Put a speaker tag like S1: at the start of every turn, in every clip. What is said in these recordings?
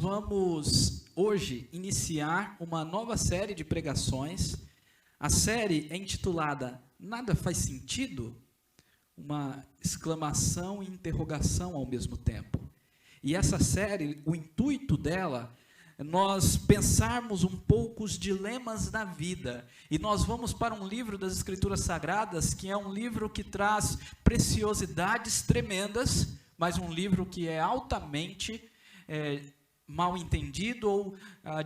S1: vamos hoje iniciar uma nova série de pregações. A série é intitulada Nada Faz Sentido? Uma exclamação e interrogação ao mesmo tempo. E essa série, o intuito dela é nós pensarmos um pouco os dilemas da vida. E nós vamos para um livro das Escrituras Sagradas, que é um livro que traz preciosidades tremendas, mas um livro que é altamente mal entendido ou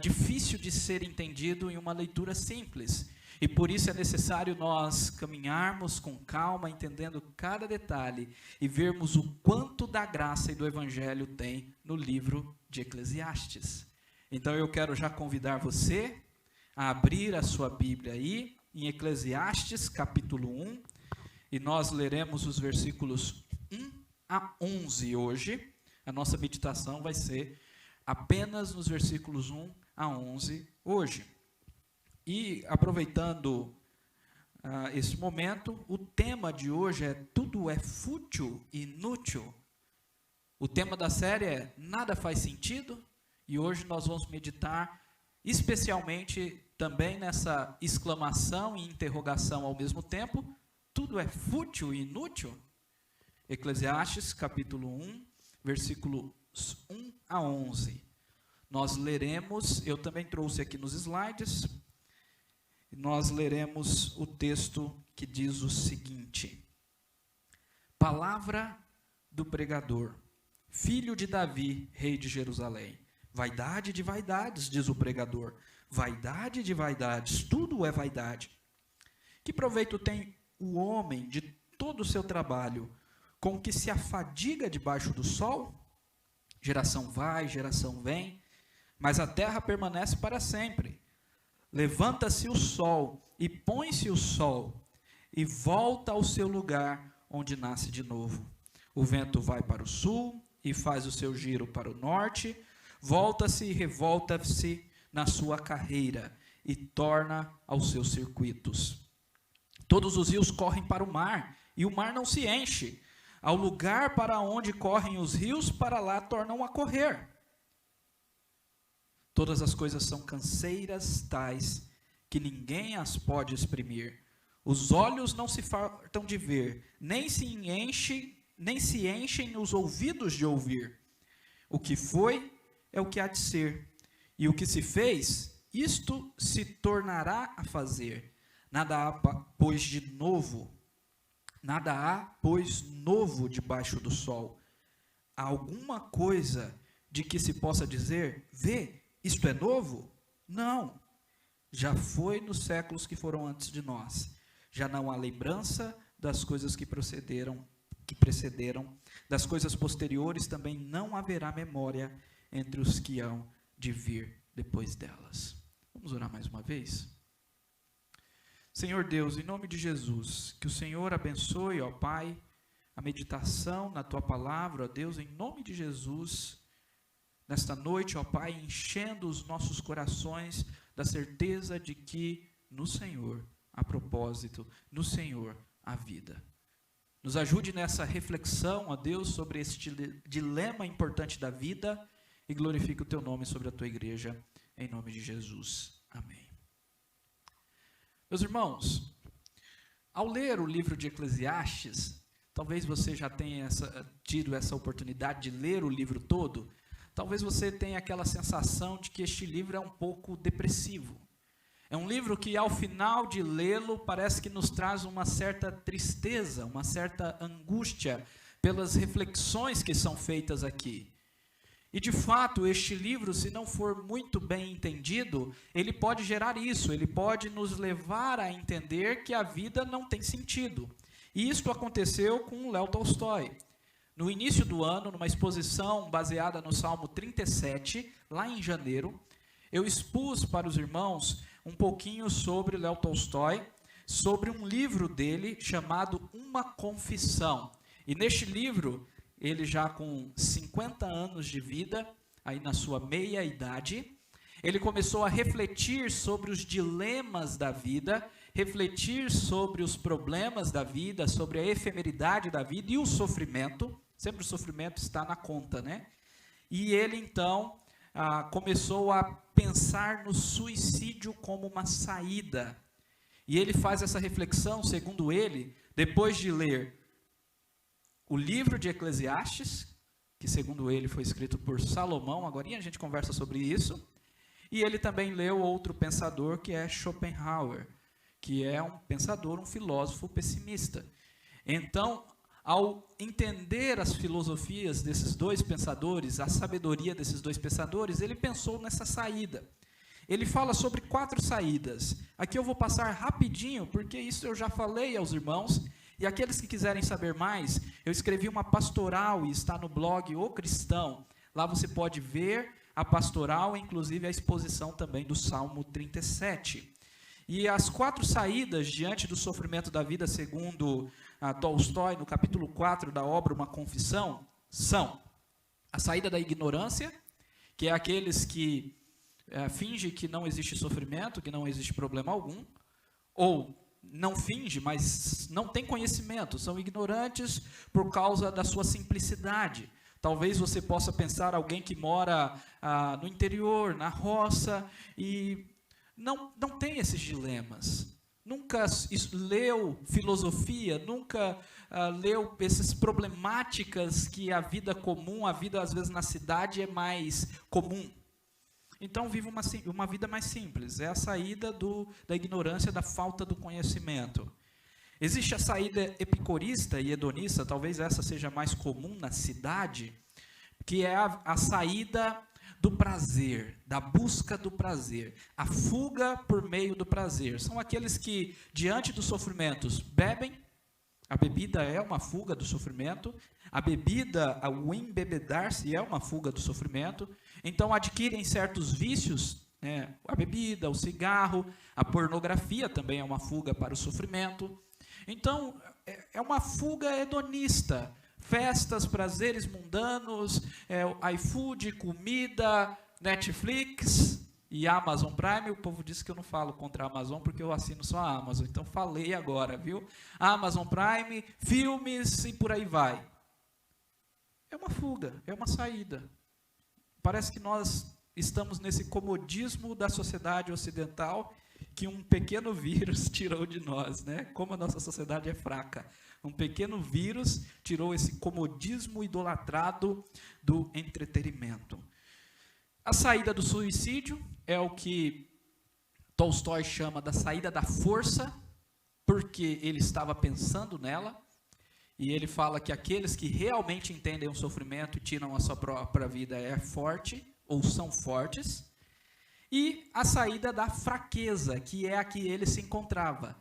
S1: difícil de ser entendido em uma leitura simples. E por isso é necessário nós caminharmos com calma, entendendo cada detalhe e vermos o quanto da graça e do Evangelho tem no livro de Eclesiastes. Então eu quero já convidar você a abrir a sua Bíblia aí, em Eclesiastes capítulo 1, e nós leremos os versículos 1 a 11 hoje. A nossa meditação vai ser apenas nos versículos 1 a 11 hoje. E aproveitando esse momento, o tema de hoje é Tudo é Fútil e Inútil. O tema da série é Nada Faz Sentido, e hoje nós vamos meditar especialmente também nessa exclamação e interrogação ao mesmo tempo. Tudo é fútil e inútil? Eclesiastes capítulo 1, versículos 1 a 11. Nós leremos, eu também trouxe aqui nos slides, nós leremos o texto que diz o seguinte: Palavra do pregador, filho de Davi, rei de Jerusalém. Vaidade de vaidades, diz o pregador. Vaidade de vaidades, tudo é vaidade. Que proveito tem o homem de todo o seu trabalho, com que se afadiga debaixo do sol? Geração vai, geração vem, mas a terra permanece para sempre. Levanta-se o sol e põe-se o sol, e volta ao seu lugar onde nasce de novo. O vento vai para o sul e faz o seu giro para o norte, volta-se e revolta-se na sua carreira e torna aos seus circuitos. Todos os rios correm para o mar, e o mar não se enche. Ao lugar para onde correm os rios, para lá tornam a correr. Todas as coisas são canseiras tais que ninguém as pode exprimir. Os olhos não se fartam de ver, nem se enchem os ouvidos de ouvir. O que foi é o que há de ser, e o que se fez, isto se tornará a fazer. Nada há, pois, novo debaixo do sol. Há alguma coisa de que se possa dizer, vê, isto é novo? Não. Já foi nos séculos que foram antes de nós. Já não há lembrança das coisas que precederam, das coisas posteriores também não haverá memória entre os que hão de vir depois delas. Vamos orar mais uma vez? Senhor Deus, em nome de Jesus, que o Senhor abençoe, ó Pai, a meditação na Tua palavra, ó Deus, em nome de Jesus, nesta noite, ó Pai, enchendo os nossos corações da certeza de que no Senhor há propósito, no Senhor há vida. Nos ajude nessa reflexão, ó Deus, sobre este dilema importante da vida e glorifique o Teu nome sobre a Tua igreja, em nome de Jesus. Amém. Meus irmãos, ao ler o livro de Eclesiastes, talvez você já tenha tido essa oportunidade de ler o livro todo, talvez você tenha aquela sensação de que este livro é um pouco depressivo. É um livro que, ao final de lê-lo, parece que nos traz uma certa tristeza, uma certa angústia pelas reflexões que são feitas aqui. E, de fato, este livro, se não for muito bem entendido, ele pode gerar isso, ele pode nos levar a entender que a vida não tem sentido. E isto aconteceu com Léo Tolstói. No início do ano, numa exposição baseada no Salmo 37, lá em janeiro, eu expus para os irmãos um pouquinho sobre Léo Tolstói, sobre um livro dele chamado Uma Confissão. E neste livro, ele já com 50 anos de vida, aí na sua meia-idade, ele começou a refletir sobre os dilemas da vida, refletir sobre os problemas da vida, sobre a efemeridade da vida e o sofrimento. Sempre o sofrimento está na conta, né? E ele, então, começou a pensar no suicídio como uma saída. E ele faz essa reflexão, segundo ele, depois de ler o livro de Eclesiastes, que segundo ele foi escrito por Salomão, agora a gente conversa sobre isso, e ele também leu outro pensador que é Schopenhauer, que é um pensador, um filósofo pessimista. Então, ao entender as filosofias desses dois pensadores, a sabedoria desses dois pensadores, ele pensou nessa saída. Ele fala sobre 4 saídas. Aqui eu vou passar rapidinho, porque isso eu já falei aos irmãos, e aqueles que quiserem saber mais, eu escrevi uma pastoral e está no blog O Cristão. Lá você pode ver a pastoral, inclusive a exposição também do Salmo 37. E as 4 saídas diante do sofrimento da vida, segundo Tolstói, no capítulo 4 da obra Uma Confissão, são a saída da ignorância, que é aqueles que fingem que não existe sofrimento, que não existe problema algum, ou não finge, mas não tem conhecimento, são ignorantes por causa da sua simplicidade. Talvez você possa pensar alguém que mora no interior, na roça, e não tem esses dilemas. Nunca leu filosofia, nunca leu essas problemáticas que a vida comum, a vida às vezes na cidade é mais comum. Então vive uma vida mais simples, é a saída da ignorância, da falta do conhecimento. Existe a saída epicurista e hedonista, talvez essa seja mais comum na cidade, que é a saída do prazer, da busca do prazer, a fuga por meio do prazer. São aqueles que, diante dos sofrimentos, bebem. A bebida é uma fuga do sofrimento. A bebida, o embebedar-se é uma fuga do sofrimento. Então adquirem certos vícios, a bebida, o cigarro, a pornografia também é uma fuga para o sofrimento. Então é uma fuga hedonista. Festas, prazeres mundanos, iFood, comida, Netflix e Amazon Prime. O povo disse que eu não falo contra a Amazon porque eu assino só a Amazon, então falei agora, viu? Amazon Prime, filmes e por aí vai. É uma fuga, é uma saída. Parece que nós estamos nesse comodismo da sociedade ocidental que um pequeno vírus tirou de nós, né? Como a nossa sociedade é fraca. Um pequeno vírus tirou esse comodismo idolatrado do entretenimento. A saída do suicídio é o que Tolstói chama da saída da força, porque ele estava pensando nela, e ele fala que aqueles que realmente entendem o sofrimento e tiram a sua própria vida é forte, ou são fortes. E a saída da fraqueza, que é a que ele se encontrava.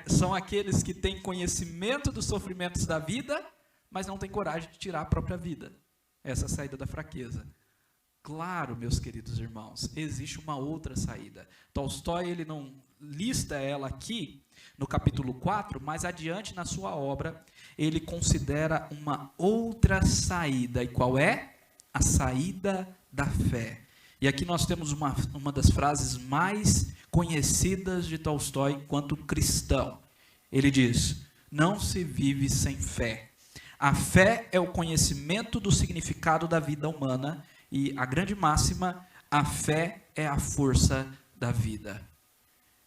S1: São aqueles que têm conhecimento dos sofrimentos da vida, mas não têm coragem de tirar a própria vida. Essa é a saída da fraqueza. Claro, meus queridos irmãos, existe uma outra saída. Tolstói, ele não lista ela aqui no capítulo 4, mas adiante na sua obra, ele considera uma outra saída. E qual é? A saída da fé. E aqui nós temos uma das frases mais conhecidas de Tolstói enquanto cristão. Ele diz: não se vive sem fé. A fé é o conhecimento do significado da vida humana e a grande máxima, a fé é a força da vida.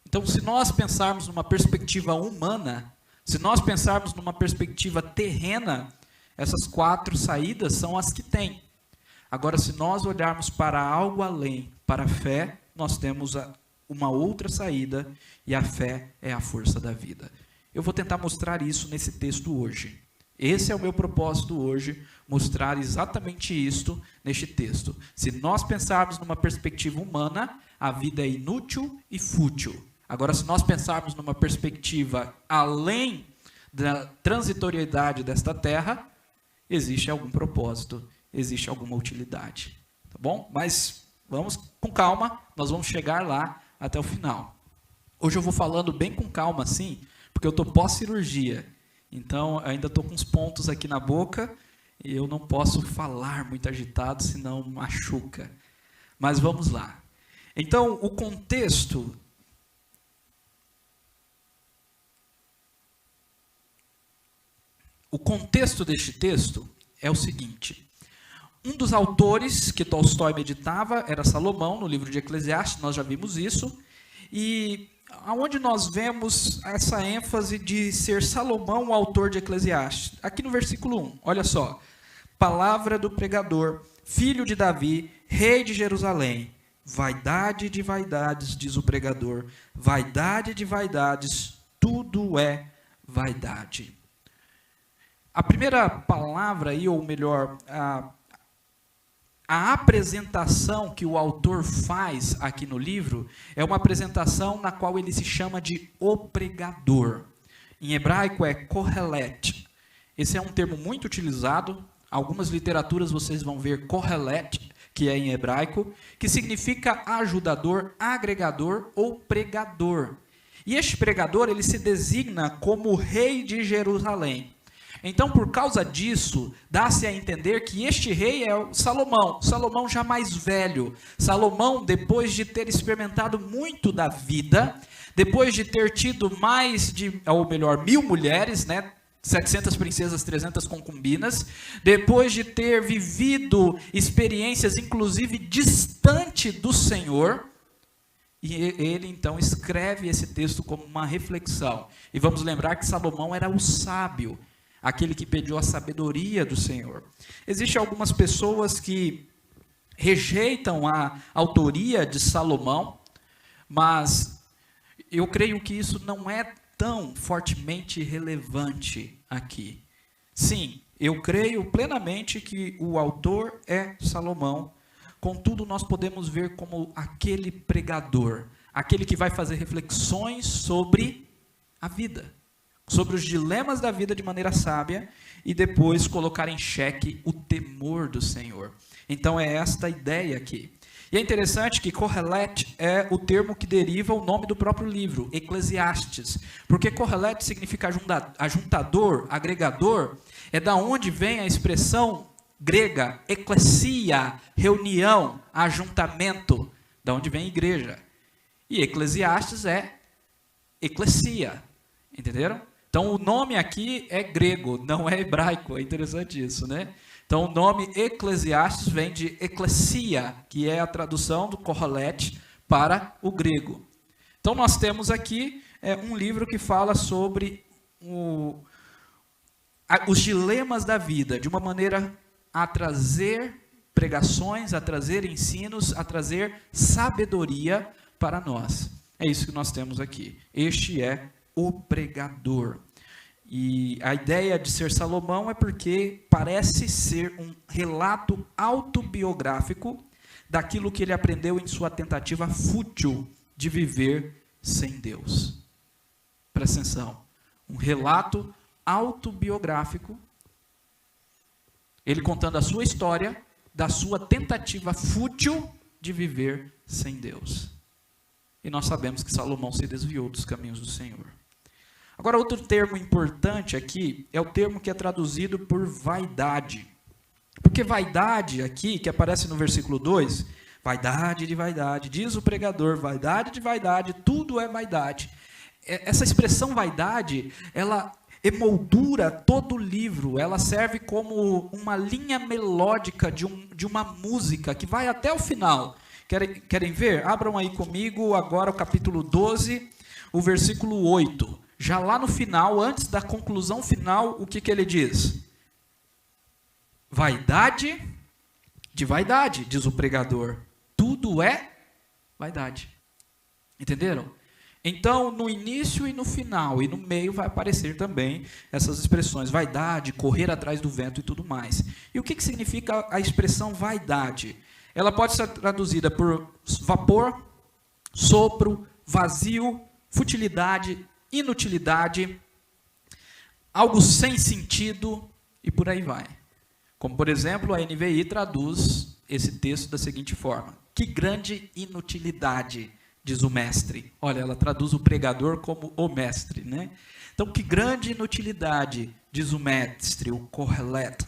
S1: Então, se nós pensarmos numa perspectiva humana, se nós pensarmos numa perspectiva terrena, essas 4 saídas são as que tem. Agora, se nós olharmos para algo além, para a fé, nós temos uma outra saída, e a fé é a força da vida. Eu vou tentar mostrar isso nesse texto hoje. Esse é o meu propósito hoje, mostrar exatamente isto neste texto. Se nós pensarmos numa perspectiva humana, a vida é inútil e fútil. Agora, se nós pensarmos numa perspectiva além da transitoriedade desta terra, existe algum propósito, existe alguma utilidade, tá bom? Mas vamos com calma, nós vamos chegar lá até o final. Hoje eu vou falando bem com calma assim, porque eu estou pós-cirurgia, então ainda estou com uns pontos aqui na boca e eu não posso falar muito agitado, senão machuca. Mas vamos lá. Então, o contexto deste texto é o seguinte: Um dos autores que Tolstói meditava era Salomão, no livro de Eclesiastes, nós já vimos isso. E aonde nós vemos essa ênfase de ser Salomão o autor de Eclesiastes? Aqui no versículo 1, olha só. Palavra do pregador, filho de Davi, rei de Jerusalém. Vaidade de vaidades, diz o pregador. Vaidade de vaidades, tudo é vaidade. A primeira palavra aí, ou melhor, a apresentação que o autor faz aqui no livro é uma apresentação na qual ele se chama de o pregador. Em hebraico é kohelet. Esse é um termo muito utilizado. Algumas literaturas vocês vão ver kohelet, que é em hebraico, que significa ajudador, agregador ou pregador. E este pregador, ele se designa como rei de Jerusalém. Então, por causa disso, dá-se a entender que este rei é o Salomão. Salomão já mais velho. Salomão, depois de ter experimentado muito da vida, depois de ter tido mais de, ou melhor, 1000 mulheres, né? 700 princesas, 300 concubinas, depois de ter vivido experiências, inclusive, distante do Senhor, e ele, então, escreve esse texto como uma reflexão. E vamos lembrar que Salomão era o sábio, aquele que pediu a sabedoria do Senhor. Existem algumas pessoas que rejeitam a autoria de Salomão, mas eu creio que isso não é tão fortemente relevante aqui. Sim, eu creio plenamente que o autor é Salomão, contudo nós podemos ver como aquele pregador, aquele que vai fazer reflexões sobre a vida, sobre os dilemas da vida de maneira sábia e depois colocar em xeque o temor do Senhor. Então é esta a ideia aqui. E é interessante que Kohelet é o termo que deriva o nome do próprio livro, Eclesiastes. Porque Kohelet significa ajuntador, agregador, é da onde vem a expressão grega, eclesia, reunião, ajuntamento, da onde vem igreja. E Eclesiastes é eclesia, entenderam? Então o nome aqui é grego, não é hebraico, é interessante isso, né? Então o nome Eclesiastes vem de eclesia, que é a tradução do Kohelet para o grego. Então nós temos aqui um livro que fala sobre os dilemas da vida, de uma maneira a trazer pregações, a trazer ensinos, a trazer sabedoria para nós. É isso que nós temos aqui. Este é o pregador. E a ideia de ser Salomão é porque parece ser um relato autobiográfico daquilo que ele aprendeu em sua tentativa fútil de viver sem Deus. Presta atenção. Um relato autobiográfico, ele contando a sua história da sua tentativa fútil de viver sem Deus. E nós sabemos que Salomão se desviou dos caminhos do Senhor. Agora, outro termo importante aqui é o termo que é traduzido por vaidade. Porque vaidade aqui, que aparece no versículo 2, vaidade de vaidade, diz o pregador, vaidade de vaidade, tudo é vaidade. Essa expressão vaidade, ela emoldura todo o livro, ela serve como uma linha melódica de uma música que vai até o final. Querem ver? Abram aí comigo agora o capítulo 12, o versículo 8. Já lá no final, antes da conclusão final, o que ele diz? Vaidade de vaidade, diz o pregador. Tudo é vaidade. Entenderam? Então, no início e no final, e no meio vai aparecer também essas expressões, vaidade, correr atrás do vento e tudo mais. E o que significa a expressão vaidade? Ela pode ser traduzida por vapor, sopro, vazio, futilidade, inutilidade, algo sem sentido e por aí vai. Como, por exemplo, a NVI traduz esse texto da seguinte forma: que grande inutilidade, diz o mestre. Olha, ela traduz o pregador como o mestre, né? Então, que grande inutilidade, diz o mestre, o Kohelet.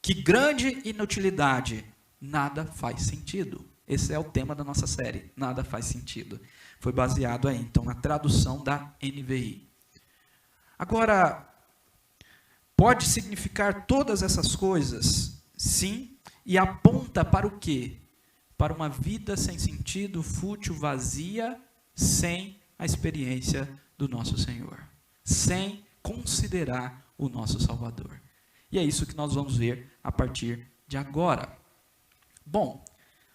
S1: Que grande inutilidade, nada faz sentido. Esse é o tema da nossa série, nada faz sentido. Foi baseado aí, então, na tradução da NVI. Agora, pode significar todas essas coisas? Sim, e aponta para o quê? Para uma vida sem sentido, fútil, vazia, sem a experiência do nosso Senhor, sem considerar o nosso Salvador. E é isso que nós vamos ver a partir de agora. Bom,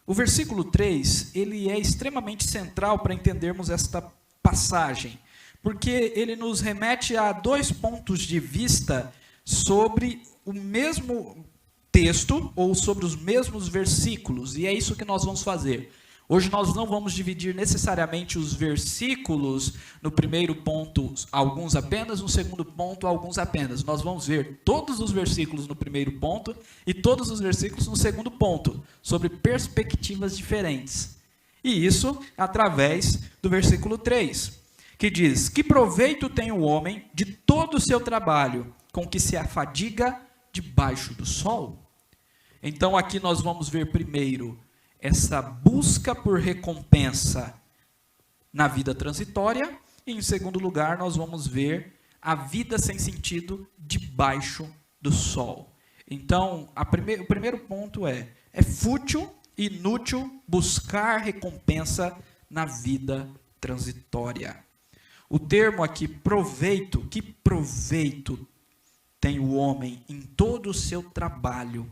S1: o versículo 3, ele é extremamente central para entendermos esta passagem, porque ele nos remete a 2 pontos de vista sobre o mesmo texto, ou sobre os mesmos versículos, e é isso que nós vamos fazer. Hoje nós não vamos dividir necessariamente os versículos no primeiro ponto, alguns apenas, no segundo ponto, alguns apenas. Nós vamos ver todos os versículos no primeiro ponto e todos os versículos no segundo ponto, sobre perspectivas diferentes. E isso através do versículo 3, que diz: que proveito tem o homem de todo o seu trabalho, com que se afadiga debaixo do sol? Então aqui nós vamos ver primeiro essa busca por recompensa na vida transitória, e em segundo lugar nós vamos ver a vida sem sentido debaixo do sol. Então, o primeiro ponto é fútil, inútil buscar recompensa na vida transitória. O termo aqui, proveito, que proveito tem o homem em todo o seu trabalho,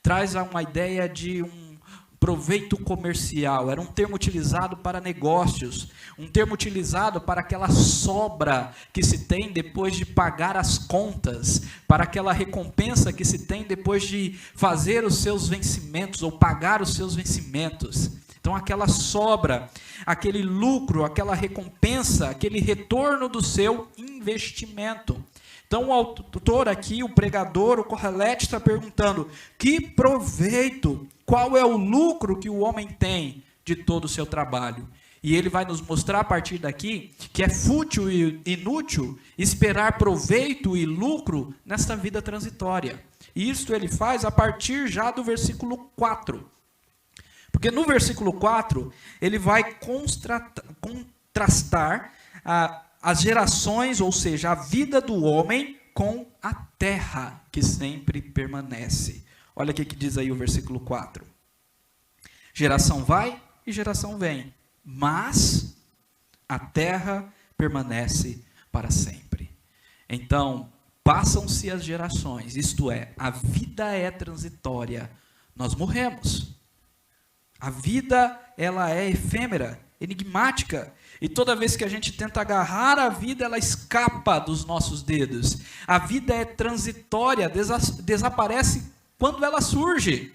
S1: traz uma ideia de um proveito comercial. Era um termo utilizado para negócios, um termo utilizado para aquela sobra que se tem depois de pagar as contas, para aquela recompensa que se tem depois de fazer os seus vencimentos ou pagar os seus vencimentos. Então aquela sobra, aquele lucro, aquela recompensa, aquele retorno do seu investimento. Então o autor aqui, o pregador, o Kohelet, está perguntando: que proveito, qual é o lucro que o homem tem de todo o seu trabalho? E ele vai nos mostrar a partir daqui que é fútil e inútil esperar proveito e lucro nesta vida transitória. E isso ele faz a partir já do versículo 4. Porque no versículo 4, ele vai contrastar as gerações, ou seja, a vida do homem com a terra que sempre permanece. Olha o que diz aí o versículo 4. Geração vai e geração vem, mas a terra permanece para sempre. Então, passam-se as gerações, isto é, a vida é transitória, nós morremos. A vida, ela é efêmera, enigmática, e toda vez que a gente tenta agarrar a vida, ela escapa dos nossos dedos. A vida é transitória, desaparece quando ela surge.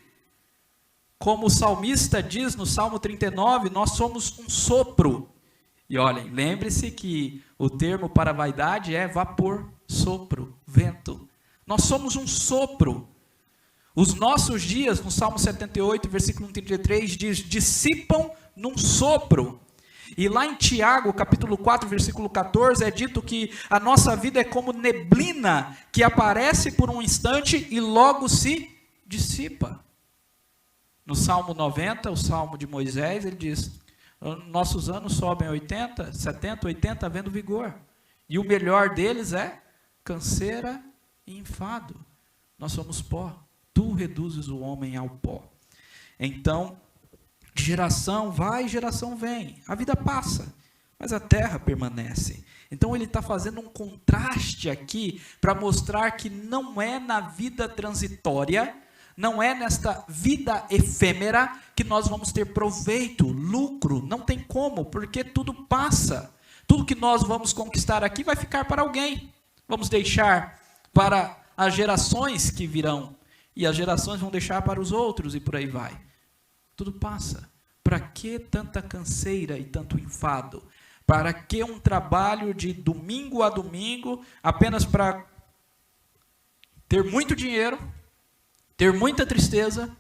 S1: Como o salmista diz no Salmo 39, nós somos um sopro. E olhem, lembre-se que o termo para vaidade é vapor, sopro, vento. Nós somos um sopro. Os nossos dias, no Salmo 78, versículo 33, diz: dissipam num sopro. E lá em Tiago, capítulo 4, versículo 14, é dito que a nossa vida é como neblina, que aparece por um instante e logo se dissipa. No Salmo 90, o Salmo de Moisés, ele diz: nossos anos sobem 80, 70, 80, havendo vigor. E o melhor deles é canseira e enfado. Nós somos pó. Tu reduzes o homem ao pó. Então, geração vai, geração vem. A vida passa, mas a terra permanece. Então ele está fazendo um contraste aqui para mostrar que não é na vida transitória, não é nesta vida efêmera que nós vamos ter proveito, lucro. Não tem como, porque tudo passa. Tudo que nós vamos conquistar aqui vai ficar para alguém. Vamos deixar para as gerações que virão. E as gerações vão deixar para os outros e por aí vai. Tudo passa. Para que tanta canseira e tanto enfado? Para que um trabalho de domingo a domingo, apenas para ter muito dinheiro, ter muita tristeza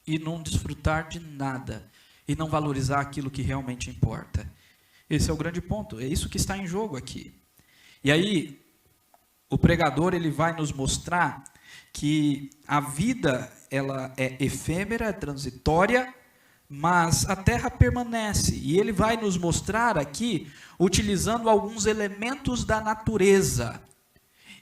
S1: e não desfrutar de nada, e não valorizar aquilo que realmente importa? Esse é o grande ponto, é isso que está em jogo aqui. E aí, o pregador ele vai nos mostrar que a vida ela é efêmera, é transitória, mas a terra permanece. E ele vai nos mostrar aqui, utilizando alguns elementos da natureza.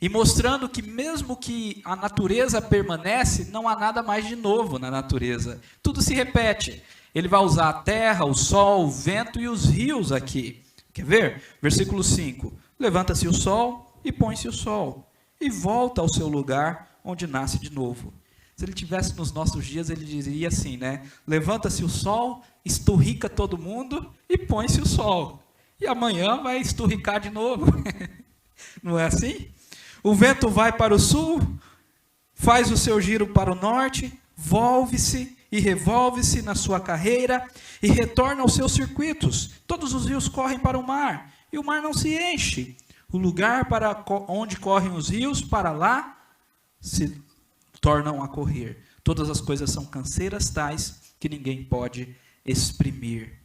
S1: e mostrando que mesmo que a natureza permanece, não há nada mais de novo na natureza. Tudo se repete. Ele vai usar a terra, o sol, o vento e os rios aqui. Quer ver? Versículo 5. Levanta-se o sol e põe-se o sol, e volta ao seu lugar onde nasce de novo. Se ele tivesse nos nossos dias, ele diria assim, né? Levanta-se o sol, esturrica todo mundo e põe-se o sol. E amanhã vai esturricar de novo. Não é assim? O vento vai para o sul, faz o seu giro para o norte, volve-se e revolve-se na sua carreira e retorna aos seus circuitos. Todos os rios correm para o mar e o mar não se enche. O lugar para onde correm os rios, para lá se tornam a correr. Todas as coisas são canseiras tais que ninguém pode exprimir.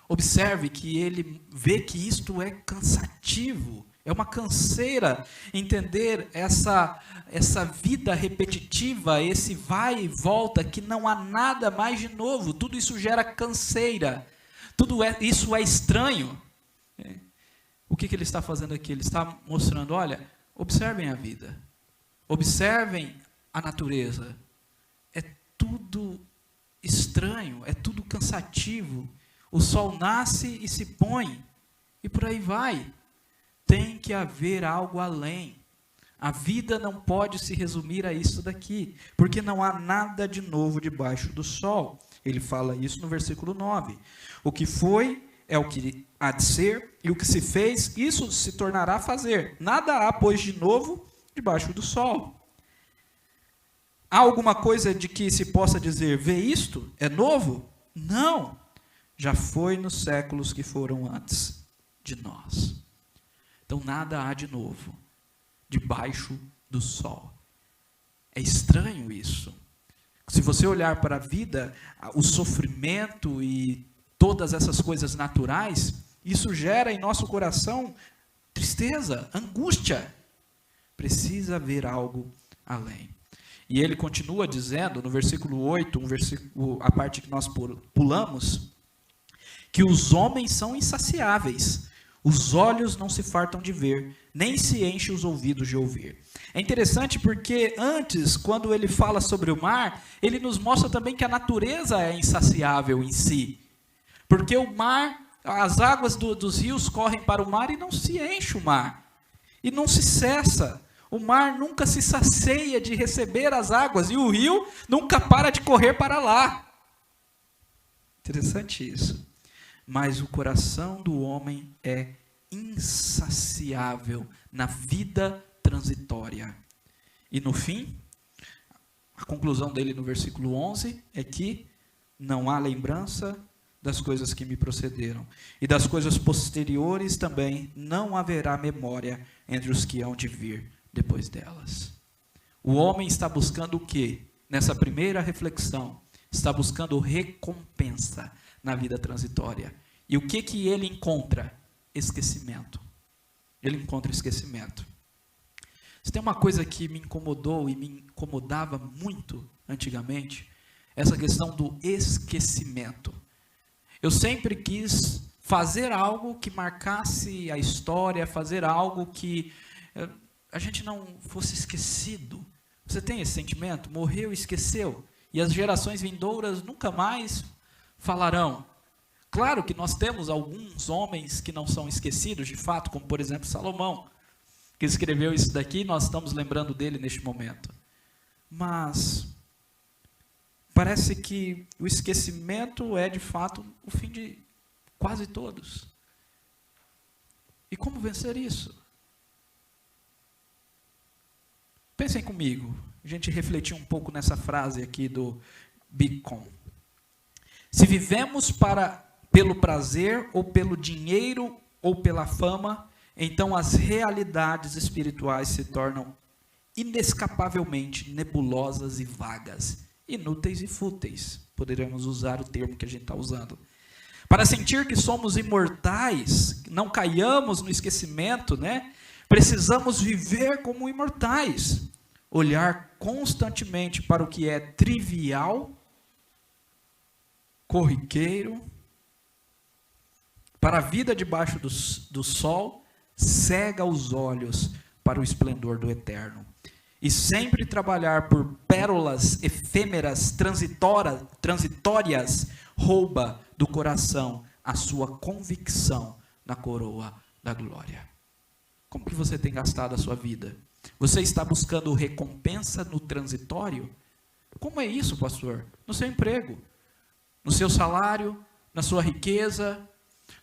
S1: Observe que ele vê que isto é cansativo. É uma canseira entender essa vida repetitiva, esse vai e volta, que não há nada mais de novo. Tudo isso gera canseira. Isso é estranho. O que ele está fazendo aqui? Ele está mostrando, olha, observem a vida. Observem a natureza. É tudo estranho, é tudo cansativo. O sol nasce e se põe, e por aí vai. Tem que haver algo além. A vida não pode se resumir a isso daqui, porque não há nada de novo debaixo do sol. Ele fala isso no versículo 9. O que foi é o que há de ser, e o que se fez, isso se tornará a fazer. Nada há, pois, de novo debaixo do sol. Há alguma coisa de que se possa dizer, vê isto? É novo? Não. Já foi nos séculos que foram antes de nós. Então nada há de novo debaixo do sol. É estranho isso. Se você olhar para a vida, o sofrimento e todas essas coisas naturais, isso gera em nosso coração tristeza, angústia. Precisa haver algo além. E ele continua dizendo, no versículo 8, a parte que nós pulamos, que os homens são insaciáveis, os olhos não se fartam de ver, nem se enchem os ouvidos de ouvir. É interessante porque antes, quando ele fala sobre o mar, ele nos mostra também que a natureza é insaciável em si. Porque o mar, as águas dos rios correm para o mar e não se enche o mar. E não se cessa. O mar nunca se sacia de receber as águas e o rio nunca para de correr para lá. Interessante isso. Mas o coração do homem é insaciável na vida transitória. E no fim, a conclusão dele no versículo 11 é que não há lembrança das coisas que me procederam. E das coisas posteriores também não haverá memória entre os que hão de vir depois delas. O homem está buscando o quê? Nessa primeira reflexão, está buscando recompensa na vida transitória. E o que ele encontra? Esquecimento. Ele encontra esquecimento. Se tem uma coisa que me incomodou e me incomodava muito antigamente, essa questão do esquecimento. Eu sempre quis fazer algo que marcasse a história, fazer algo que a gente não fosse esquecido. Você tem esse sentimento? Morreu e esqueceu. E as gerações vindouras nunca mais falarão. Claro que nós temos alguns homens que não são esquecidos, de fato, como por exemplo Salomão, que escreveu isso daqui, nós estamos lembrando dele neste momento. Mas parece que o esquecimento é de fato o fim de quase todos. E como vencer isso? Pensem comigo, a gente refletir um pouco nessa frase aqui do Bicon. Se vivemos pelo prazer, ou pelo dinheiro, ou pela fama, então as realidades espirituais se tornam inescapavelmente nebulosas e vagas, inúteis e fúteis. Poderíamos usar o termo que a gente está usando. Para sentir que somos imortais, não caiamos no esquecimento, né? Precisamos viver como imortais, olhar constantemente para o que é trivial, corriqueiro, para a vida debaixo do sol, cega os olhos para o esplendor do eterno. E sempre trabalhar por pérolas efêmeras, transitórias, rouba do coração a sua convicção na coroa da glória. Como que você tem gastado a sua vida? Você está buscando recompensa no transitório? Como é isso, pastor? No seu emprego, no seu salário, na sua riqueza,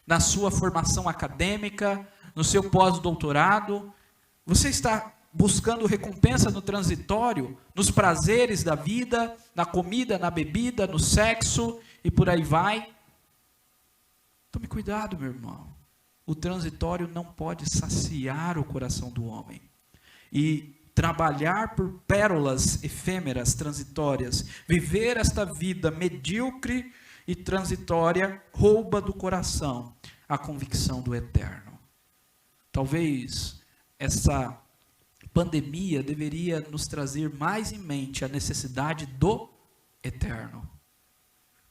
S1: na sua formação acadêmica, no seu pós-doutorado. Você está buscando recompensa no transitório, nos prazeres da vida, na comida, na bebida, no sexo e por aí vai? Tome cuidado, meu irmão. O transitório não pode saciar o coração do homem. E trabalhar por pérolas efêmeras, transitórias, viver esta vida medíocre e transitória, rouba do coração a convicção do eterno. Talvez essa pandemia deveria nos trazer mais em mente a necessidade do eterno.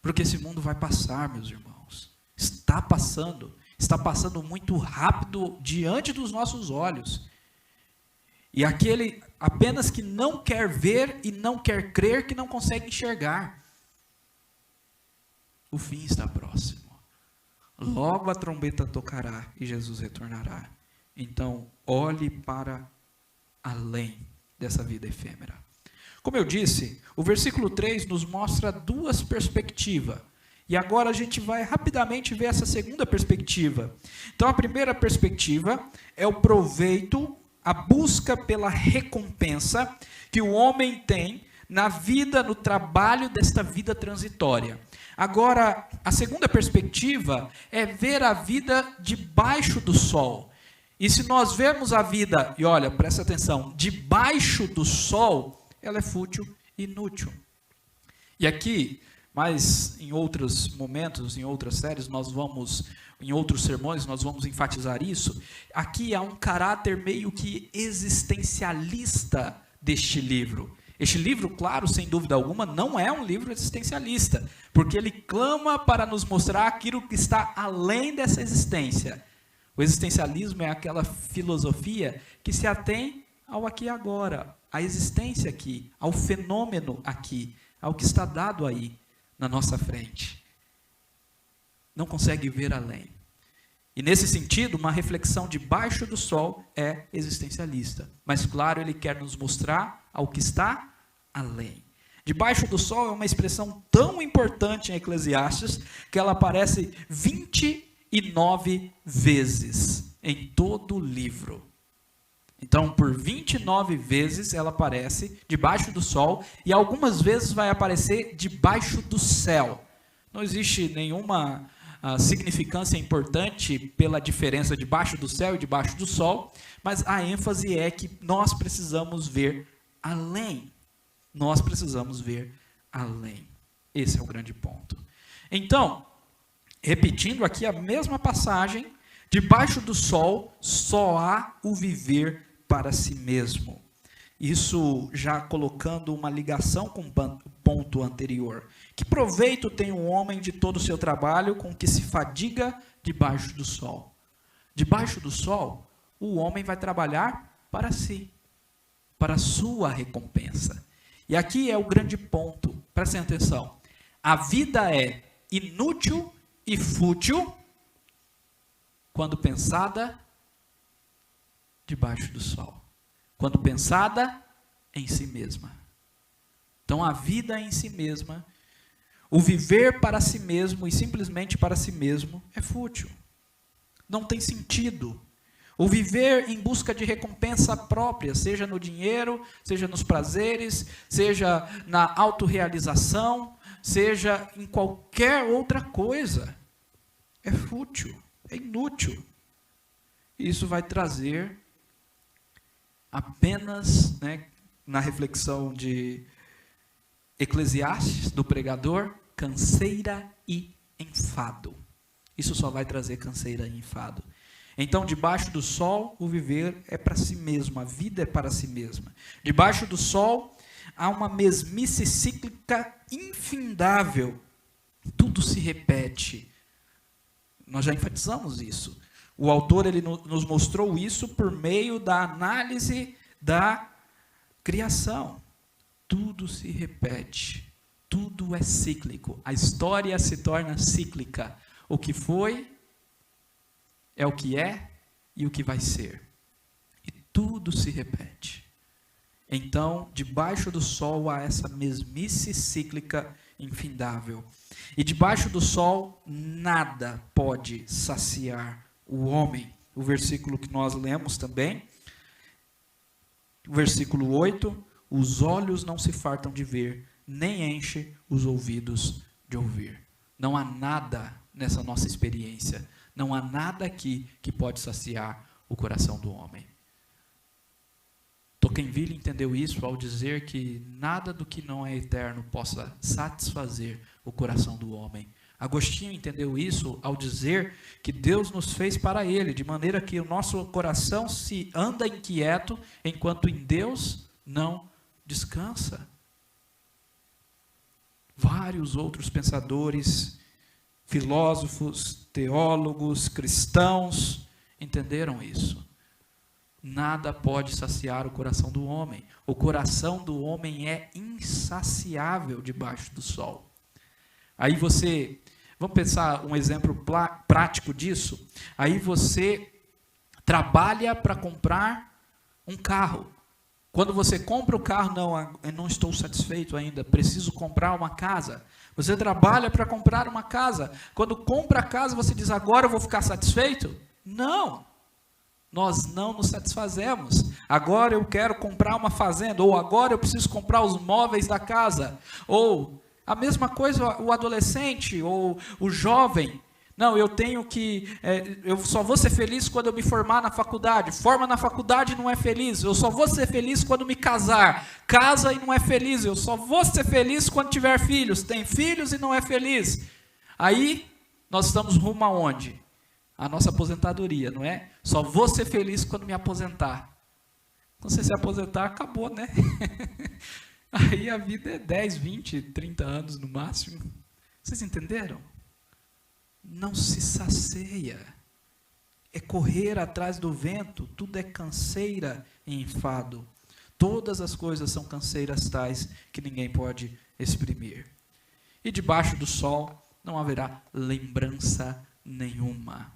S1: Porque esse mundo vai passar, meus irmãos. Está passando muito rápido diante dos nossos olhos. E aquele apenas que não quer ver e não quer crer, que não consegue enxergar. O fim está próximo. Logo a trombeta tocará e Jesus retornará. Então, olhe para além dessa vida efêmera. Como eu disse, o versículo 3 nos mostra duas perspectivas. E agora a gente vai rapidamente ver essa segunda perspectiva. Então, a primeira perspectiva é o proveito, a busca pela recompensa que o homem tem na vida, no trabalho desta vida transitória. Agora, a segunda perspectiva é ver a vida debaixo do sol. E se nós vermos a vida, e olha, presta atenção, debaixo do sol, ela é fútil e inútil. E aqui, mas em outros momentos, em outras séries, em outros sermões, nós vamos enfatizar isso. Aqui há um caráter meio que existencialista deste livro. Este livro, claro, sem dúvida alguma, não é um livro existencialista, porque ele clama para nos mostrar aquilo que está além dessa existência. O existencialismo é aquela filosofia que se atém ao aqui e agora, à existência aqui, ao fenômeno aqui, ao que está dado aí na nossa frente. Não consegue ver além. E nesse sentido, uma reflexão debaixo do sol é existencialista. Mas claro, ele quer nos mostrar ao que está além. Debaixo do sol é uma expressão tão importante em Eclesiastes que ela aparece 29 vezes em todo o livro. Então, por 29 vezes ela aparece debaixo do sol e algumas vezes vai aparecer debaixo do céu. Não existe nenhuma significância importante pela diferença debaixo do céu e debaixo do sol, mas a ênfase é que nós precisamos ver além. Nós precisamos ver além. Esse é o grande ponto. Então, repetindo aqui a mesma passagem, debaixo do sol só há o viver para si mesmo. Isso já colocando uma ligação com o ponto anterior. Que proveito tem um homem de todo o seu trabalho com que se fadiga debaixo do sol? Debaixo do sol, o homem vai trabalhar para si, para a sua recompensa. E aqui é o grande ponto, prestem atenção. A vida é inútil e fútil quando pensada debaixo do sol. Quando pensada em si mesma. Então a vida em si mesma, o viver para si mesmo e simplesmente para si mesmo é fútil. Não tem sentido. O viver em busca de recompensa própria, seja no dinheiro, seja nos prazeres, seja na autorrealização, seja em qualquer outra coisa, é fútil, é inútil. Isso vai trazer apenas, na reflexão de Eclesiastes, do pregador, canseira e enfado. Isso só vai trazer canseira e enfado. Então, debaixo do sol, o viver é para si mesmo, a vida é para si mesma. Debaixo do sol, há uma mesmice cíclica infindável. Tudo se repete. Nós já enfatizamos isso. O autor ele nos mostrou isso por meio da análise da criação. Tudo se repete, tudo é cíclico. A história se torna cíclica. O que foi é o que é e o que vai ser. E tudo se repete. Então, debaixo do sol há essa mesmice cíclica infindável. E debaixo do sol nada pode saciar o homem. O versículo que nós lemos também, o versículo 8, os olhos não se fartam de ver, nem enche os ouvidos de ouvir. Não há nada nessa nossa experiência, não há nada aqui que pode saciar o coração do homem. Tocqueville entendeu isso ao dizer que nada do que não é eterno possa satisfazer o coração do homem. Agostinho entendeu isso ao dizer que Deus nos fez para Ele, de maneira que o nosso coração se anda inquieto, enquanto em Deus não descansa. Vários outros pensadores, filósofos, teólogos, cristãos, entenderam isso. Nada pode saciar o coração do homem. O coração do homem é insaciável debaixo do sol. Aí você, vamos pensar um exemplo prático disso? Aí você trabalha para comprar um carro. Quando você compra o carro, eu não estou satisfeito ainda, preciso comprar uma casa. Você trabalha para comprar uma casa. Quando compra a casa, você diz, agora eu vou ficar satisfeito? Não. Nós não nos satisfazemos. Agora eu quero comprar uma fazenda, ou agora eu preciso comprar os móveis da casa. Ou a mesma coisa o adolescente, ou o jovem. Não, eu só vou ser feliz quando eu me formar na faculdade. Forma na faculdade não é feliz. Eu só vou ser feliz quando me casar. Casa e não é feliz. Eu só vou ser feliz quando tiver filhos. Tem filhos e não é feliz. Aí, nós estamos rumo aonde? A nossa aposentadoria, não é? Só vou ser feliz quando me aposentar. Quando você se aposentar, acabou, né? Aí a vida é 10, 20, 30 anos no máximo. Vocês entenderam? Não se sacia. É correr atrás do vento, tudo é canseira e enfado. Todas as coisas são canseiras tais que ninguém pode exprimir. E debaixo do sol não haverá lembrança nenhuma.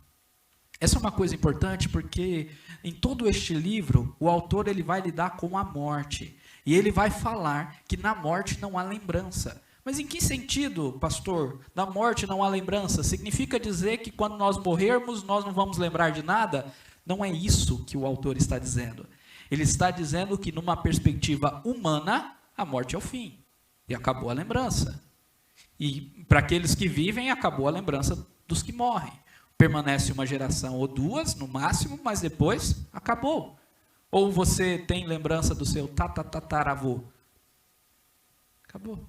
S1: Essa é uma coisa importante porque em todo este livro, o autor ele vai lidar com a morte. E ele vai falar que na morte não há lembrança. Mas em que sentido, pastor? Na morte não há lembrança? Significa dizer que quando nós morrermos, nós não vamos lembrar de nada? Não é isso que o autor está dizendo. Ele está dizendo que numa perspectiva humana, a morte é o fim. E acabou a lembrança. E para aqueles que vivem, acabou a lembrança dos que morrem. Permanece uma geração ou duas, no máximo, mas depois acabou. Ou você tem lembrança do seu tataravô? Acabou.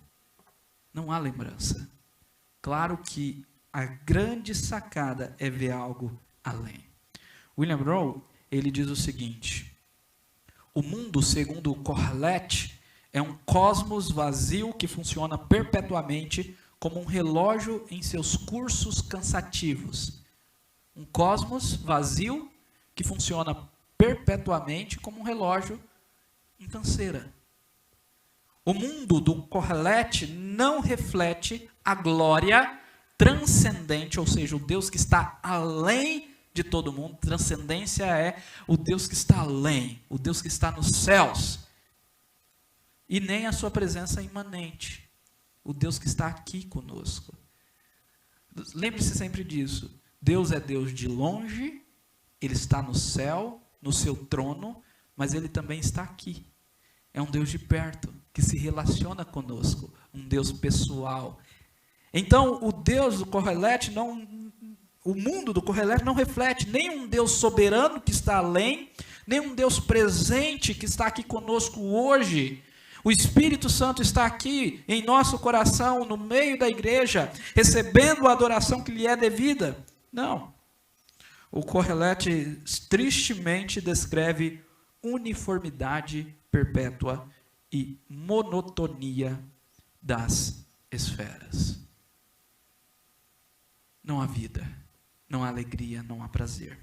S1: Não há lembrança. Claro que a grande sacada é ver algo além. William Rowe, ele diz o seguinte: o mundo, segundo Corlett, é um cosmos vazio que funciona perpetuamente como um relógio em seus cursos cansativos. Um cosmos vazio que funciona perpetuamente como um relógio em canseira. O mundo do Corlett não reflete a glória transcendente, ou seja, o Deus que está além de todo mundo. Transcendência é o Deus que está além, o Deus que está nos céus. E nem a sua presença imanente, o Deus que está aqui conosco. Lembre-se sempre disso. Deus é Deus de longe, Ele está no céu, no seu trono, mas Ele também está aqui. É um Deus de perto, que se relaciona conosco, um Deus pessoal. Então, o Deus do Correlete, o mundo do Correlete não reflete nem um Deus soberano que está além, nem um Deus presente que está aqui conosco hoje. O Espírito Santo está aqui em nosso coração, no meio da igreja, recebendo a adoração que lhe é devida. Não. O Correlete tristemente descreve uniformidade perpétua e monotonia das esferas. Não há vida, não há alegria, não há prazer.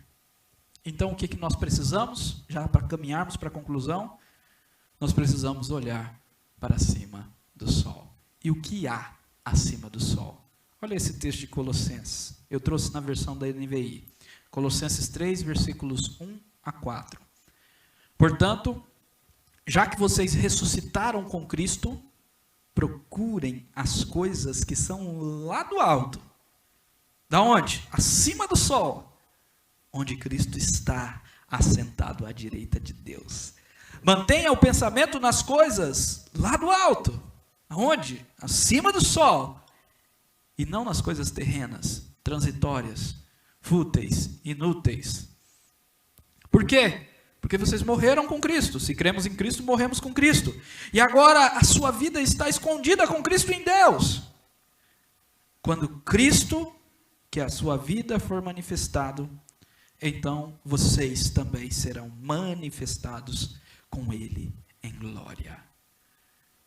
S1: Então, o que nós precisamos, já para caminharmos para a conclusão? Nós precisamos olhar para cima do sol. E o que há acima do sol? Olha esse texto de Colossenses. Eu trouxe na versão da NVI. Colossenses 3, versículos 1 a 4. Portanto, já que vocês ressuscitaram com Cristo, procurem as coisas que são lá do alto. Da onde? Acima do sol. Onde Cristo está assentado à direita de Deus. Mantenha o pensamento nas coisas lá do alto. Aonde? Acima do sol. E não nas coisas terrenas, transitórias, fúteis, inúteis. Por quê? Porque vocês morreram com Cristo. Se cremos em Cristo, morremos com Cristo. E agora a sua vida está escondida com Cristo em Deus. Quando Cristo, que é a sua vida, for manifestado, então vocês também serão manifestados com Ele em glória.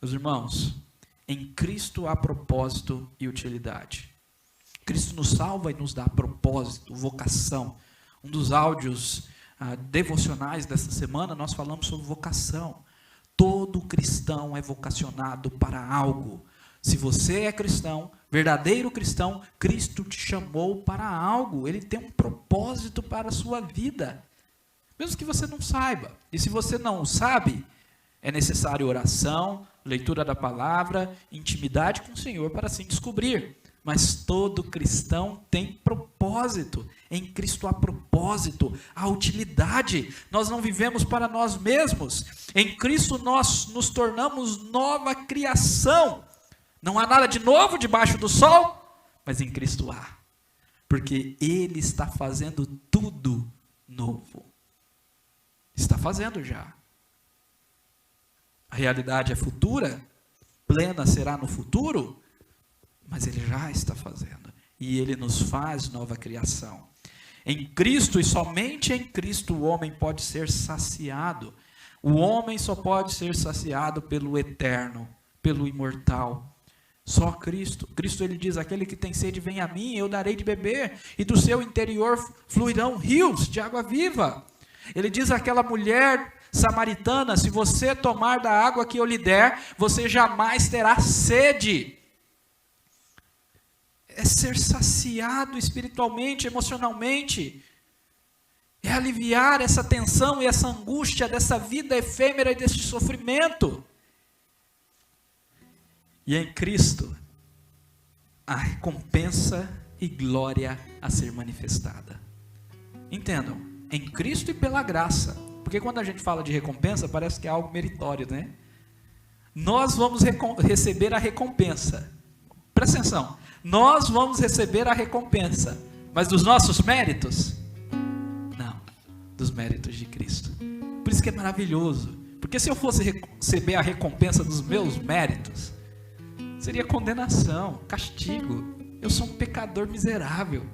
S1: Meus irmãos, em Cristo há propósito e utilidade. Cristo nos salva e nos dá propósito, vocação. Um dos áudios devocionais dessa semana, nós falamos sobre vocação. Todo cristão é vocacionado para algo. Se você é cristão, verdadeiro cristão, Cristo te chamou para algo. Ele tem um propósito para a sua vida. Mesmo que você não saiba. E se você não sabe, é necessário oração, leitura da palavra, intimidade com o Senhor para assim descobrir. Mas todo cristão tem propósito. Em Cristo há propósito, há utilidade. Nós não vivemos para nós mesmos. Em Cristo nós nos tornamos nova criação. Não há nada de novo debaixo do sol, mas em Cristo há. Porque Ele está fazendo tudo novo. Está fazendo já. A realidade é futura, plena será no futuro, mas Ele já está fazendo. E Ele nos faz nova criação. Em Cristo e somente em Cristo o homem pode ser saciado. O homem só pode ser saciado pelo eterno, pelo imortal. Só Cristo. Cristo, ele diz, aquele que tem sede vem a mim, eu darei de beber, e do seu interior fluirão rios de água viva. Ele diz àquela mulher samaritana, se você tomar da água que eu lhe der, você jamais terá sede. É ser saciado espiritualmente, emocionalmente. É aliviar essa tensão e essa angústia dessa vida efêmera e desse sofrimento. E em Cristo, a recompensa e glória a ser manifestada. Entendam, em Cristo e pela graça. Porque quando a gente fala de recompensa, parece que é algo meritório, né? Nós vamos receber a recompensa. Presta atenção. Nós vamos receber a recompensa. Mas dos nossos méritos? Não. Dos méritos de Cristo. Por isso que é maravilhoso. Porque se eu fosse receber a recompensa dos meus méritos, seria condenação, castigo. Eu sou um pecador miserável.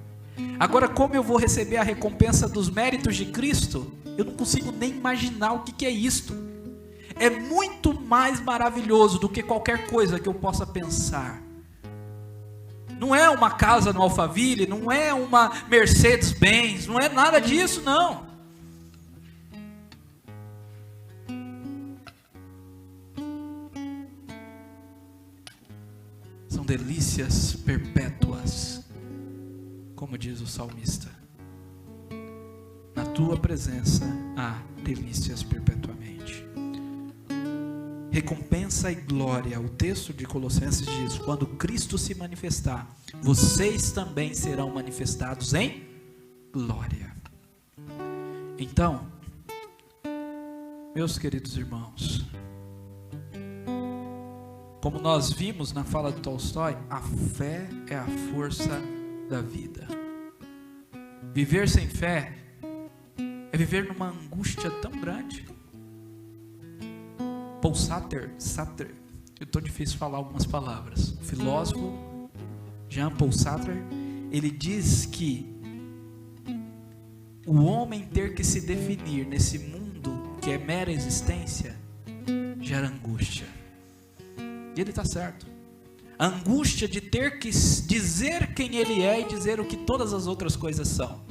S1: Agora, como eu vou receber a recompensa dos méritos de Cristo? Eu não consigo nem imaginar o que é isto. É muito mais maravilhoso do que qualquer coisa que eu possa pensar. Não é uma casa no Alphaville, não é uma Mercedes-Benz, não é nada disso, não. São delícias perpétuas, como diz o salmista. Na tua presença há delícias perpetuamente. Recompensa e glória. O texto de Colossenses diz: quando Cristo se manifestar, vocês também serão manifestados em glória. Então, meus queridos irmãos, como nós vimos na fala de Tolstói, a fé é a força da vida. Viver sem fé é viver numa angústia tão grande. Paul Sartre, eu estou difícil falar algumas palavras. O filósofo Jean-Paul Sartre, ele diz que o homem ter que se definir nesse mundo que é mera existência gera angústia. E ele está certo. A angústia de ter que dizer quem ele é e dizer o que todas as outras coisas são.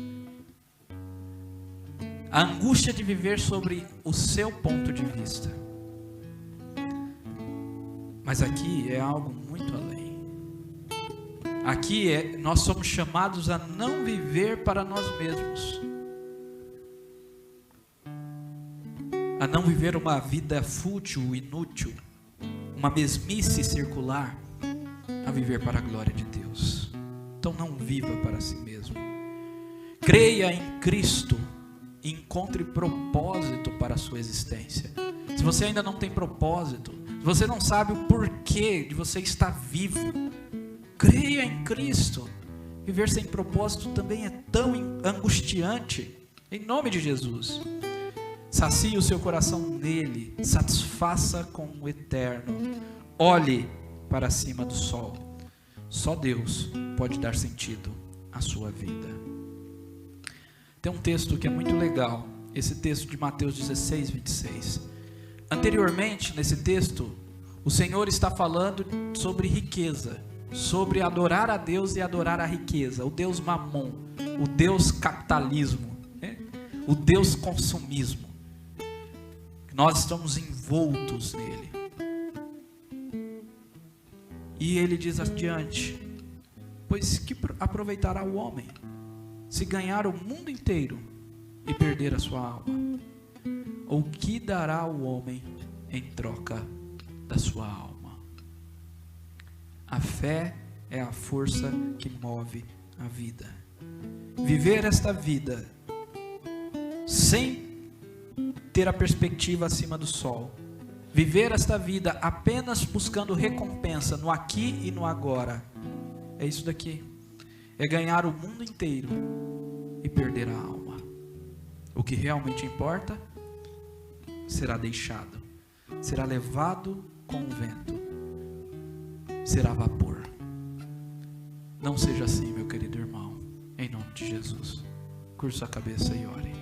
S1: A angústia de viver sobre o seu ponto de vista. Mas aqui é algo muito além. Aqui nós somos chamados a não viver para nós mesmos. A não viver uma vida fútil, inútil, uma mesmice circular, a viver para a glória de Deus. Então não viva para si mesmo. Creia em Cristo e encontre propósito para a sua existência. Se você ainda não tem propósito, se você não sabe o porquê de você estar vivo, creia em Cristo. Viver sem propósito também é tão angustiante. Em nome de Jesus. Sacie o seu coração nele, satisfaça com o eterno. Olhe para cima do sol. Só Deus pode dar sentido à sua vida. Tem um texto que é muito legal, esse texto de Mateus 16, 26. Anteriormente, nesse texto, o Senhor está falando sobre riqueza, sobre adorar a Deus e adorar a riqueza, o Deus Mamon, o Deus capitalismo, o Deus consumismo. Nós estamos envoltos nele. E ele diz adiante: pois que aproveitará o homem se ganhar o mundo inteiro e perder a sua alma? Ou que dará o homem em troca da sua alma? A fé é a força que move a vida. Viver esta vida sem ter a perspectiva acima do sol, viver esta vida apenas buscando recompensa no aqui e no agora, é isso daqui, é ganhar o mundo inteiro e perder a alma. O que realmente importa será deixado, será levado com o vento, será vapor. Não seja assim, meu querido irmão, em nome de Jesus. Curva sua cabeça e ore.